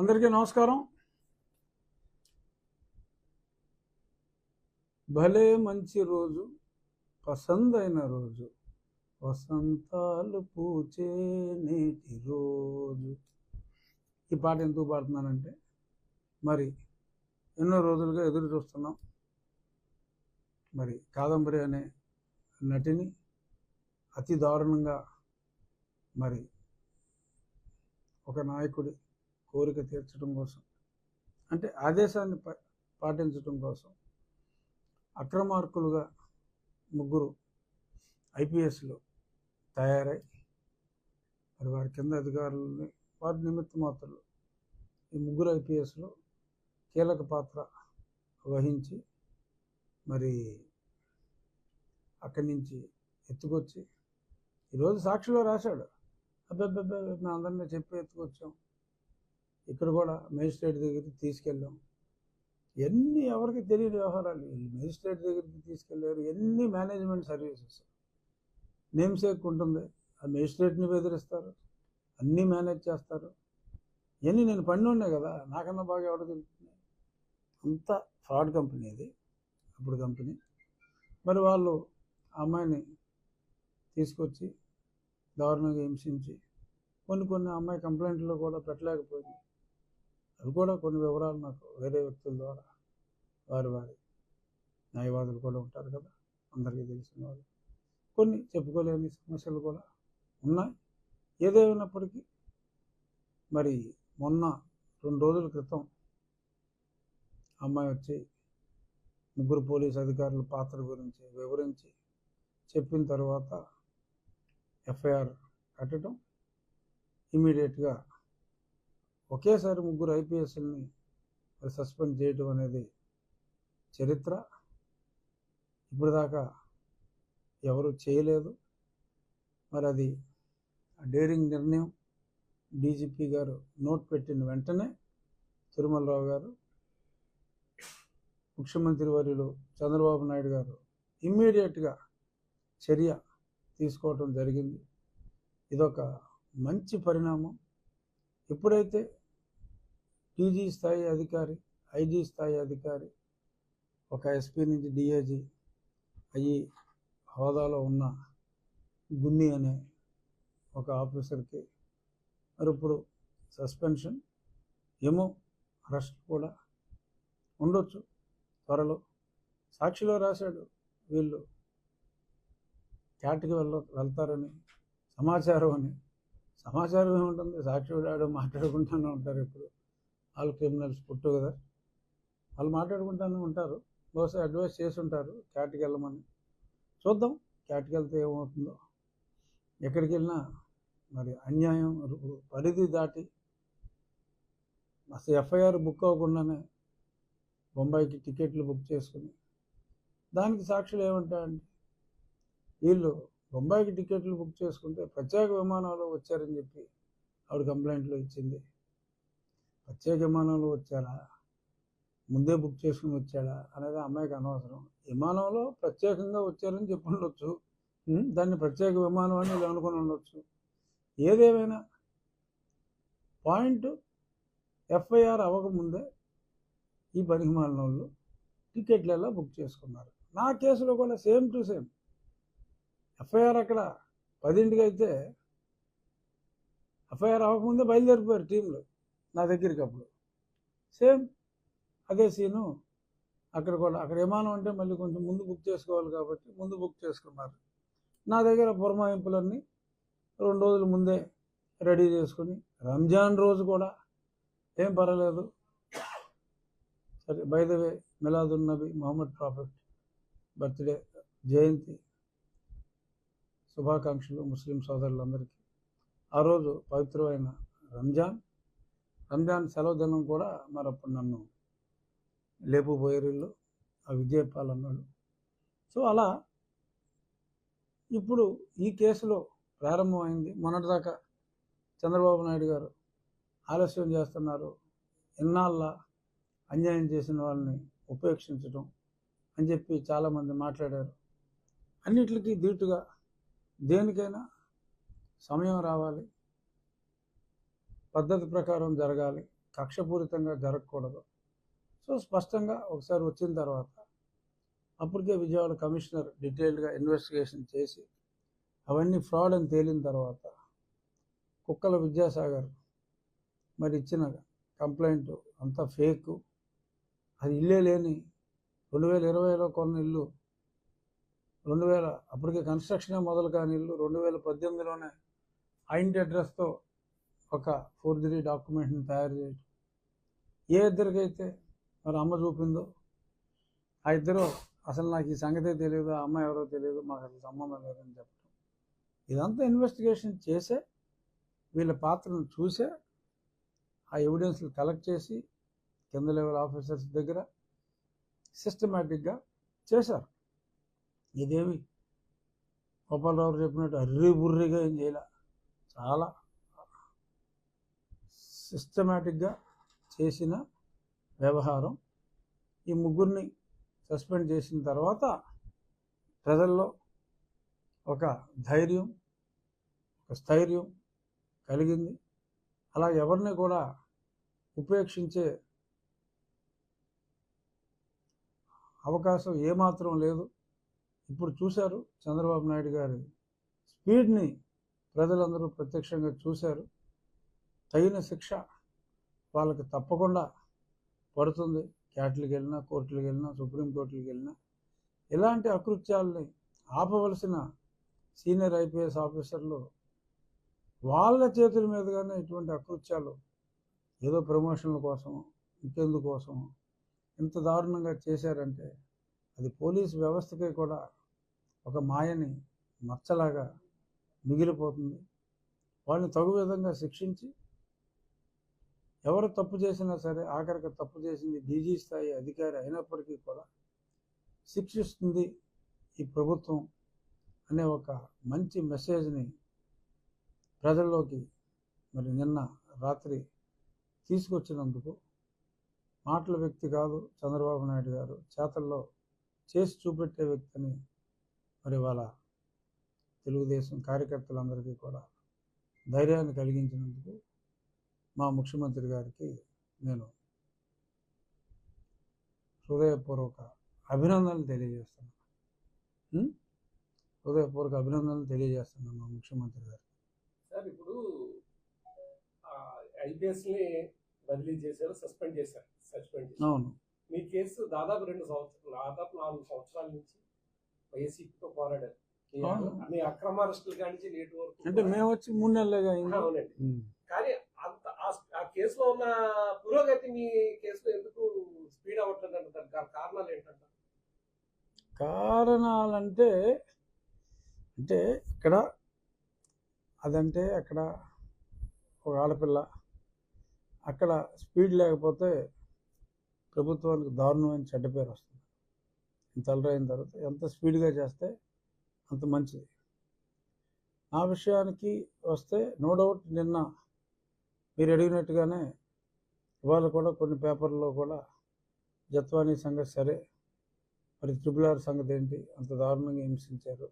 అందరికీ నమస్కారం. భలే మంచి రోజు, పసందైన రోజు, వసంతాలు పూచే నేటి రోజు. ఈ పాట ఎందుకు పాడుతున్నానంటే, మరి ఎన్నో రోజులుగా ఎదురు చూస్తున్నాం. మరి కాదంబరి అనే నటిని అతి దారుణంగా మరి ఒక నాయకుడి కోరిక తీర్చడం కోసం, అంటే ఆదేశాన్ని పాటించడం కోసం అక్రమార్కులుగా ముగ్గురు ఐపీఎస్లు తయారై మరి వారి కింద అధికారులని వారి నిమిత్త మాత్రులు ఈ ముగ్గురు ఐపీఎస్లు కీలక పాత్ర వహించి మరి అక్కడి నుంచి ఎత్తుకొచ్చి ఈరోజు సాక్షిలో రాశాడు, అబ్బాబ్బాబ్బా మేము అందరినీ చెప్పి ఎత్తుకొచ్చాం, ఇక్కడ కూడా మేజిస్ట్రేట్ దగ్గరికి తీసుకెళ్ళాం. ఎన్ని ఎవరికి తెలియని వ్యవహారాలు మేజిస్ట్రేట్ దగ్గరికి తీసుకెళ్ళారు. ఎన్ని మేనేజ్మెంట్ సర్వీసెస్ నేమ్సేక్ ఉంటుంది, ఆ మేజిస్ట్రేట్ని బెదిరిస్తారు, అన్నీ మేనేజ్ చేస్తారు. ఇవన్నీ నేను పడిన కదా, నాకన్నా బాగా ఎవడో తెలుస్తుంది. అంత ఫ్రాడ్ కంపెనీ అది, అప్పుడు కంపెనీ. మరి వాళ్ళు ఆ అమ్మాయిని తీసుకొచ్చి దారుణంగా హింసించి కొన్ని అమ్మాయి కంప్లైంట్లో కూడా పెట్టలేకపోయింది. అవి కూడా కొన్ని వివరాలు నాకు వేరే వ్యక్తుల ద్వారా వారి న్యాయవాదులు కూడా ఉంటారు కదా, అందరికీ తెలిసిన వాళ్ళు, కొన్ని చెప్పుకోలేని సమస్యలు కూడా ఉన్నాయి. ఏదేమైనప్పటికీ మరి మొన్న 2 రోజుల క్రితం అమ్మాయి వచ్చి ముగ్గురు పోలీసు అధికారుల పాత్ర గురించి వివరించి చెప్పిన తర్వాత ఎఫ్ఐఆర్ కట్టడం, ఇమీడియట్గా ఒకేసారి ముగ్గురు ఐపీఎస్ని సస్పెండ్ చేయడం అనేది చరిత్ర. ఇప్పటిదాకా ఎవరు చేయలేదు. మరి అది డేరింగ్ నిర్ణయం. డీజీపీ గారు నోట్ పెట్టిన వెంటనే తిరుమలరావు గారు, ముఖ్యమంత్రి వర్యులు చంద్రబాబు నాయుడు గారు ఇమ్మీడియట్గా చర్య తీసుకోవటం జరిగింది. ఇదొక మంచి పరిణామం. ఎప్పుడైతే టీజీ స్థాయి అధికారి, ఐజీ స్థాయి అధికారి, ఒక ఎస్పీ నుంచి డిఐజీ అయ్యి హోదాలో ఉన్న గున్ని అనే ఒక ఆఫీసర్కి మరి ఇప్పుడు సస్పెన్షన్, ఏమో అరెస్ట్ కూడా ఉండొచ్చు త్వరలో. సాక్షిలో రాశాడు వీళ్ళు క్యాట్కి వెళ్తారని సమాచారం అని. సమాచారం ఏముంటుంది, సాక్షి ఆడు మాట్లాడుకుంటూనే ఉంటారు. ఇప్పుడు వాళ్ళు క్రిమినల్స్ పుట్టు కదా, వాళ్ళు మాట్లాడుకుంటూనే ఉంటారు. బహుశా అడ్వైస్ చేసి ఉంటారు క్యాట్కి వెళ్ళమని. చూద్దాం క్యాట్కి వెళ్తే ఏమవుతుందో. ఎక్కడికి వెళ్ళినా మరి అన్యాయం పరిధి దాటి అసలు ఎఫ్ఐఆర్ బుక్ అవ్వకుండానే బొంబాయికి టికెట్లు బుక్ చేసుకుని, దానికి సాక్షులు ఏమంటారంటే వీళ్ళు బొంబాయికి టికెట్లు బుక్ చేసుకుంటే ప్రత్యేక విమానంలో వచ్చారని చెప్పి ఆవిడ కంప్లైంట్లో ఇచ్చింది. ప్రత్యేక విమానంలో వచ్చారా, ముందే బుక్ చేసుకుని వచ్చాడా అనేది అమ్మాయికి అనవసరం. విమానంలో ప్రత్యేకంగా వచ్చారని చెప్పి ఉండొచ్చు, దాన్ని ప్రత్యేక విమానం అని వీళ్ళు అనుకుని ఉండొచ్చు. ఏదేమైనా పాయింట్, ఎఫ్ఐఆర్ అవ్వకముందే ఈ పనికిమాలిన వాళ్ళు టికెట్లు ఎలా బుక్ చేసుకున్నారు. నా కేసులో కూడా సేమ్ టు సేమ్. ఎఫ్ఐఆర్ అక్కడ 10ంటికి అయితే ఎఫ్ఐఆర్ అవ్వకముందే బయలుదేరిపోయారు టీంలు నా దగ్గరికి. అప్పుడు సేమ్ అదే సీను అక్కడ కూడా. అక్కడ విమానం అంటే మళ్ళీ కొంచెం ముందు బుక్ చేసుకోవాలి కాబట్టి ముందు బుక్ చేసుకున్నారు. నా దగ్గర పురమాయింపులన్నీ 2 రోజుల ముందే రెడీ చేసుకుని, రంజాన్ రోజు కూడా ఏం పర్వాలేదు. సరే, by the way Miladun Nabi Mohammed prophet birthday జయంతి శుభాకాంక్షలు ముస్లిం సోదరులందరికీ. ఆ రోజు పవిత్రమైన రంజాన్ సెలవు దినం కూడా. మరి అప్పుడు నన్ను లేపుపోయేరిళ్ళు ఆ విజయపాలన్నాడు. సో అలా ఇప్పుడు ఈ కేసులో ప్రారంభమైంది. మొన్నటిదాకా చంద్రబాబు నాయుడు గారు ఆలస్యం చేస్తున్నారు, ఇన్నాళ్ళ అన్యాయం చేసిన వాళ్ళని ఉపేక్షించడం అని చెప్పి చాలామంది మాట్లాడారు. అన్నిటికీ ధీటుగా దేనికైనా సమయం రావాలి, పద్ధతి ప్రకారం జరగాలి. కక్షపూరితంగా జరగకూడదు. సో స్పష్టంగా ఒకసారి వచ్చిన తర్వాత అప్పటికే విజయవాడ కమిషనర్ డీటెయిల్డ్గా ఇన్వెస్టిగేషన్ చేసి అవన్నీ ఫ్రాడ్ అని తేలిన తర్వాత కుక్కల విద్యాసాగర్ మరి ఇచ్చిన కంప్లైంట్ అంతా ఫేక్, అది ఇల్లే లేని 2020లో కొన్న ఇల్లు 2000 అప్పటికే కన్స్ట్రక్షనే మొదలు కాని ఇల్లు 2018లోనే ఆ ఇంటి అడ్రస్తో ఒక ఫోర్జరీ డాక్యుమెంట్ని తయారు చేయడం. ఏ ఇద్దరికైతే మరి అమ్మ చూపిందో ఆ ఇద్దరు అసలు నాకు ఈ సంగతే తెలియదు, ఆ అమ్మాయి ఎవరో తెలియదు, మాకు అసలు సంబంధం లేదని చెప్పడం. ఇదంతా ఇన్వెస్టిగేషన్ చేసే వీళ్ళ పాత్రను చూసే ఆ ఎవిడెన్స్లు కలెక్ట్ చేసి కింద లెవెల్ ఆఫీసర్స్ దగ్గర సిస్టమేటిక్గా చేశారు. ఇదేమి గోపాలరావు చెప్పినట్టు అర్రీ బుర్రిగా ఏం చేయాల, చాలా సిస్టమేటిక్గా చేసిన వ్యవహారం. ఈ ముగ్గురిని సస్పెండ్ చేసిన తర్వాత ప్రజల్లో ఒక ధైర్యం, ఒక స్థైర్యం కలిగింది. అలా ఎవరిని కూడా ఉపేక్షించే అవకాశం ఏమాత్రం లేదు. ఇప్పుడు చూశారు చంద్రబాబు నాయుడు గారి స్పీడ్ని ప్రజలందరూ ప్రత్యక్షంగా చూశారు. తగిన శిక్ష వాళ్ళకి తప్పకుండా పడుతుంది. క్యాట్లకు వెళ్ళినా, కోర్టులకు వెళ్ళినా, సుప్రీంకోర్టులకు వెళ్ళినా ఇలాంటి అకృత్యాలని ఆపవలసిన సీనియర్ ఐపీఎస్ ఆఫీసర్లు వాళ్ళ చేతుల మీదుగానే ఇటువంటి అకృత్యాలు ఏదో ప్రమోషన్ల కోసం ఇంకెందుకోసం ఇంత దారుణంగా చేశారంటే అది పోలీసు వ్యవస్థకే కూడా ఒక మాయని మచ్చలాగా మిగిలిపోతుంది. వాళ్ళని తగు విధంగా శిక్షించి ఎవరు తప్పు చేసినా సరే, ఆఖరికి తప్పు చేసింది డీజీ స్థాయి అధికారి అయినప్పటికీ కూడా శిక్షిస్తుంది ఈ ప్రభుత్వం అనే ఒక మంచి మెసేజ్ని ప్రజల్లోకి మరి నిన్న రాత్రి తీసుకొచ్చినందుకు మాటల వ్యక్తి కాదు చంద్రబాబు నాయుడు గారు, చేతల్లో చేసి చూపెట్టే వ్యక్తిని మరి వాళ్ళ తెలుగుదేశం కార్యకర్తలందరికీ కూడా ధైర్యాన్ని కలిగించినందుకు మా ముఖ్యమంత్రి గారికి నేను హృదయపూర్వక అభినందనలు తెలియజేస్తున్నాను. హృదయపూర్వక అభినందనలు తెలియజేస్తున్నాను మా ముఖ్యమంత్రి గారికి. సార్, ఇప్పుడు ఐపీఎస్ని బదిలీ చేశారు, సస్పెండ్ చేశారు. అవును. మీ కేసు దాదాపు 4 సంవత్సరాల నుంచి వైసీపీతో పోరాడారు. మీ అక్రమ అరెస్టులు కానీ నేటి వరకు అంటే మేము వచ్చి 3 నెలలుగా అయింది. అవునండి. కానీ అంత ఆ కేసులో ఉన్న పురోగతి మీ కేసులో ఎందుకు స్పీడ్ అవ్వట్లేదు అంటారు? కారణాలు ఏంటంటారు? కారణాలంటే అంటే ఇక్కడ అదంటే అక్కడ ఒక ఆడపిల్ల, అక్కడ స్పీడ్ లేకపోతే ప్రభుత్వానికి దారుణమైన చెడ్డ పేరు వస్తుంది. ఇంత అలరైన తర్వాత ఎంత స్పీడ్గా చేస్తే అంత మంచిది. నా విషయానికి వస్తే నో డౌట్ నిన్న మీరు అడిగినట్టుగానే ఇవాళ కూడా కొన్ని పేపర్లో కూడా జత్వానీ సంగతి సరే, మరి RRR సంగతి ఏంటి, అంత దారుణంగా హింసించారు,